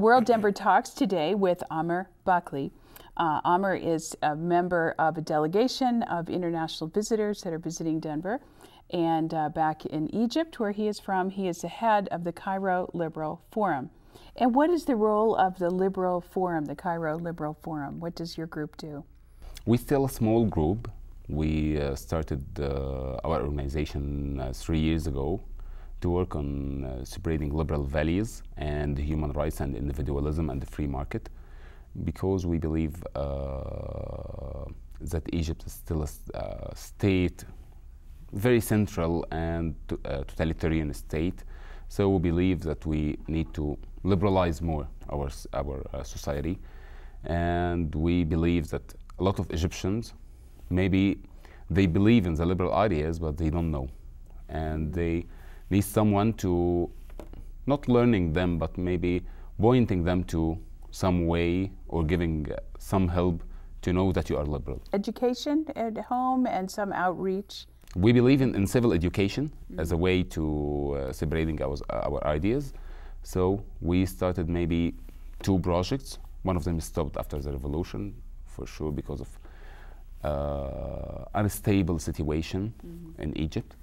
WorldDenver Talks today with Amr Bakly. Amr is a member of a delegation of international visitors that are visiting Denver. And back in Egypt, where he is from, he is the head of the Cairo Liberal Forum. And what is the role of the Liberal Forum, the Cairo Liberal Forum? What does your group do? We're still a small group. We started our organization 3 years ago to work on spreading liberal values and human rights and individualism and the free market, because we believe that Egypt is still a state, very central and totalitarian state. So we believe that we need to liberalize more our society, and we believe that a lot of Egyptians, maybe they believe in the liberal ideas, but they don't know, and they need someone to, not learning them, but maybe pointing them to some way or giving some help to know that you are liberal. Education at home and some outreach. We believe in civil education as a way to separating our ideas. So we started maybe 2 projects. One of them stopped after the revolution, for sure, because of unstable situation in Egypt.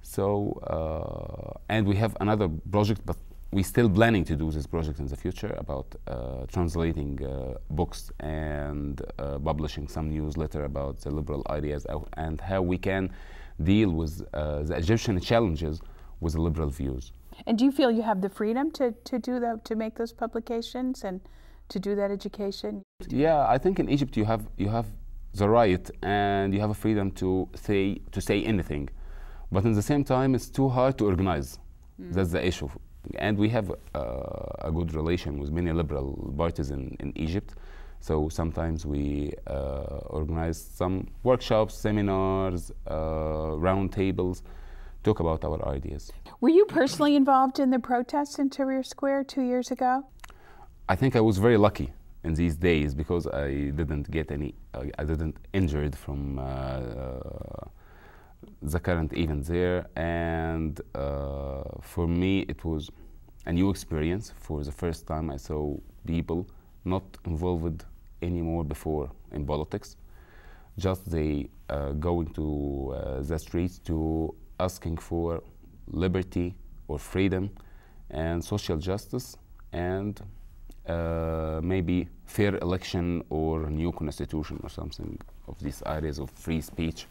So, and we have another project, but we're still planning to do this project in the future about translating books and publishing some newsletter about the liberal ideas and how we can deal with the Egyptian challenges with the liberal views. And do you feel you have the freedom to do that, to make those publications and to do that education? Yeah, I think in Egypt you have the right and you have a freedom to say anything, but at the same time it's too hard to organize. That's the issue. And we have a good relation with many liberal parties in Egypt. So sometimes we organize some workshops, seminars, round tables, talk about our ideas. Were you personally involved in the protests in Tahrir Square 2 years ago? I think I was very lucky in these days because I didn't get any, I didn't injured from the current event there, and for me it was a new experience. For the first time I saw people not involved anymore before in politics, just they going to the streets to asking for liberty or freedom and social justice and maybe fair election or a new constitution or something of these ideas of free speech.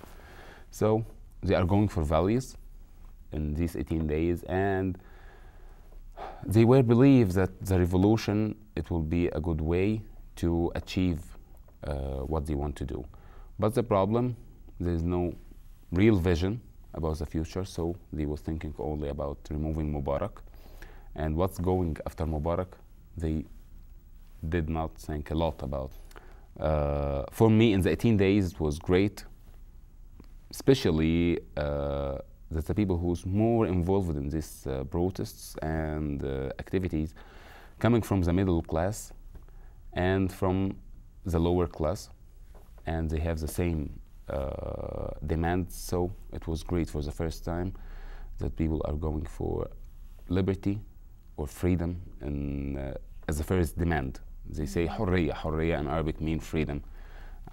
So they are going for values in these 18 days, and they were believe that the revolution, it will be a good way to achieve what they want to do. But the problem, there is no real vision about the future, so they were thinking only about removing Mubarak. And what's going after Mubarak, they did not think a lot about. For me, in the 18 days, it was great, especially that the people who's more involved in these protests and activities coming from the middle class and from the lower class, and they have the same demands. So it was great for the first time that people are going for liberty or freedom as the first demand. They say حرية. حرية in Arabic means freedom.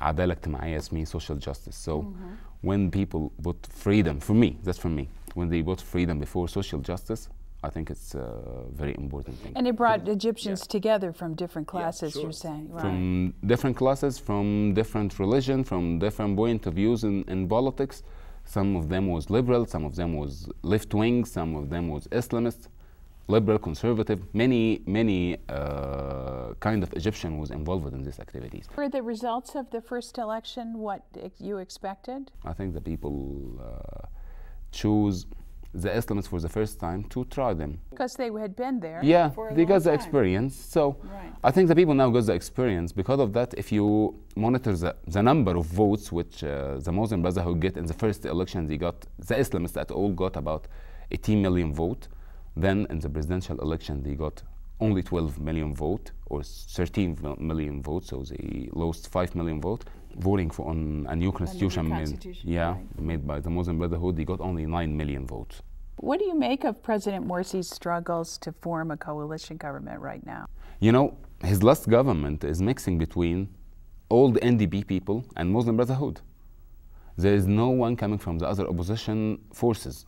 عدالة اجتماعية means social justice. So when people put freedom, for me, that's for me, when they put freedom before social justice, I think it's a very important thing. And it brought Egyptians together from different classes, you're saying, right? From different classes, from different religion, from different point of views in politics. Some of them was liberal, some of them was left-wing, some of them was Islamist, liberal, conservative. Many kind of Egyptian was involved in these activities. Were the results of the first election what you expected? I think the people choose the Islamists for the first time to try them. Because they had been there. Yeah, for a they long got the time. experience. So I think the people now got the experience. Because of that, if you monitor the number of votes which the Muslim Brotherhood get in the first election, they got, the Islamists at all got about 18 million votes. Then in the presidential election, they got only 12 million votes or 13 million votes. So they lost 5 million votes. Voting for on a new constitution, right. made by the Muslim Brotherhood, they got only 9 million votes. What do you make of President Morsi's struggles to form a coalition government right now? You know, his last government is mixing between old NDP people and Muslim Brotherhood. There is no one coming from the other opposition forces.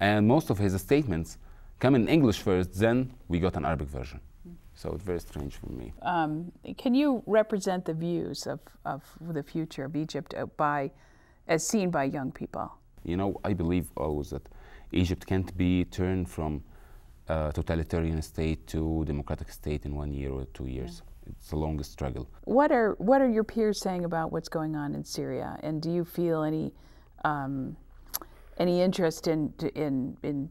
And most of his statements come in English first, then we got an Arabic version. So it's very strange for me. Can you represent the views of the future of Egypt as seen by young people? You know, I believe always that Egypt can't be turned from a totalitarian state to democratic state in 1 year or 2 years. Yeah. It's a long struggle. What are your peers saying about what's going on in Syria? And do you feel any interest in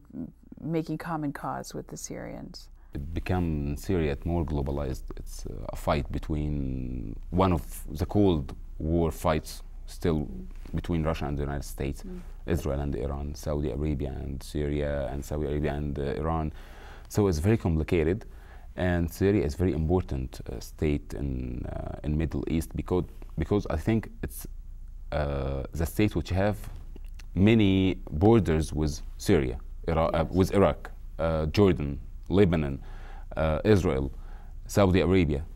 making common cause with the Syrians? It became Syria more globalized. It's a fight between one of the Cold War fights still between Russia and the United States, Israel and Iran, Saudi Arabia and Syria, and Saudi Arabia and Iran. So it's very complicated, and Syria is a very important state in Middle East because I think it's the state which have many borders with Syria, with Iraq, Jordan, Lebanon, Israel, Saudi Arabia,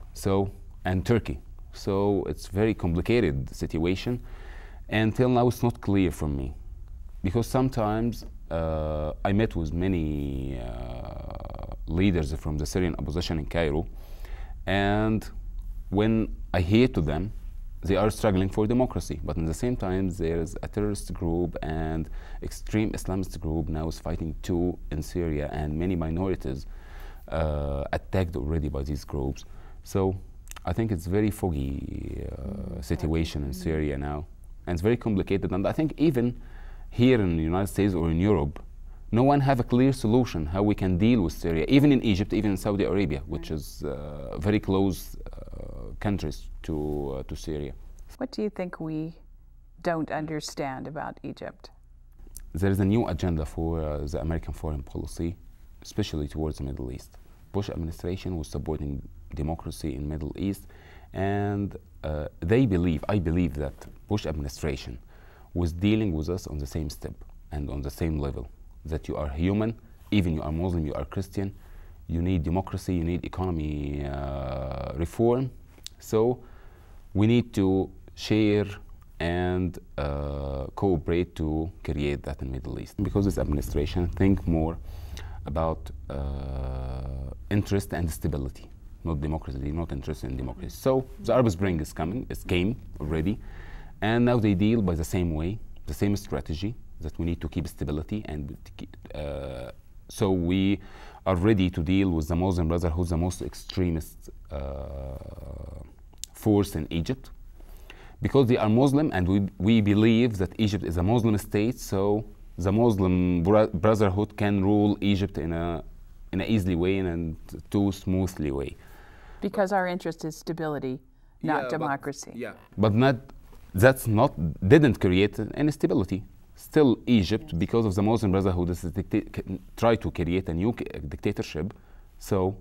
and Turkey. So it's very complicated situation. Until now, it's not clear for me, because sometimes I met with many leaders from the Syrian opposition in Cairo, and when I hear to them, they are struggling for democracy, but at the same time, there's a terrorist group and extreme Islamist group now is fighting too in Syria, and many minorities attacked already by these groups. So I think it's very foggy situation in Syria now, and it's very complicated. And I think even here in the United States or in Europe, no one have a clear solution how we can deal with Syria, even in Egypt, even in Saudi Arabia, which is very close countries to Syria. What do you think we don't understand about Egypt? There is a new agenda for the American foreign policy, especially towards the Middle East. Bush administration was supporting democracy in Middle East, and I believe that Bush administration was dealing with us on the same step and on the same level, that you are human, even you are Muslim, you are Christian, you need democracy, you need economy reform. So we need to share and cooperate to create that in Middle East. Because this administration think more about interest and stability, not democracy, not interest in democracy. So the Arab Spring is coming, it came already, and now they deal by the same way, the same strategy, that we need to keep stability, and so we are ready to deal with the Muslim Brotherhood, the most extremist force in Egypt, because they are Muslim, and we believe that Egypt is a Muslim state, so the Muslim Brotherhood can rule Egypt in an easy way and too smoothly way. Because our interest is stability, not democracy. But didn't create any stability. Still Egypt, because of the Muslim Brotherhood, try to create a new dictatorship, so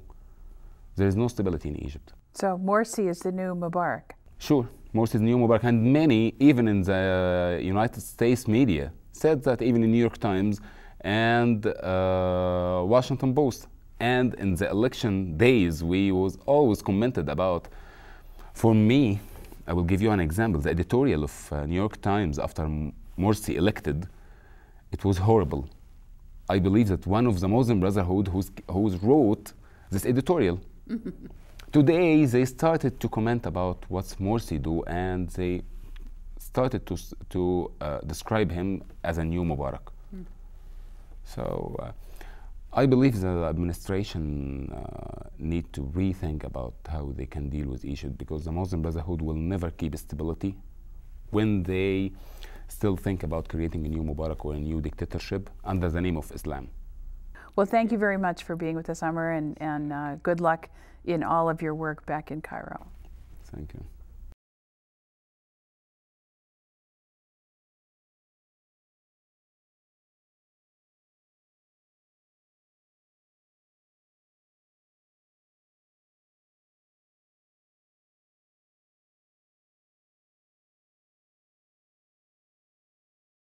there is no stability in Egypt. So Morsi is the new Mubarak? Sure, Morsi is the new Mubarak, and many, even in the United States media, said that, even in New York Times and Washington Post. And in the election days, we was always commented about. For me, I will give you an example. The editorial of New York Times after Morsi elected, it was horrible. I believe that one of the Muslim Brotherhood who wrote this editorial. Today, they started to comment about what's Morsi do, and they started to describe him as a new Mubarak. So I believe the administration need to rethink about how they can deal with Egypt, because the Muslim Brotherhood will never keep stability when they still think about creating a new Mubarak or a new dictatorship under the name of Islam. Well, thank you very much for being with us, Amr, and good luck in all of your work back in Cairo. Thank you.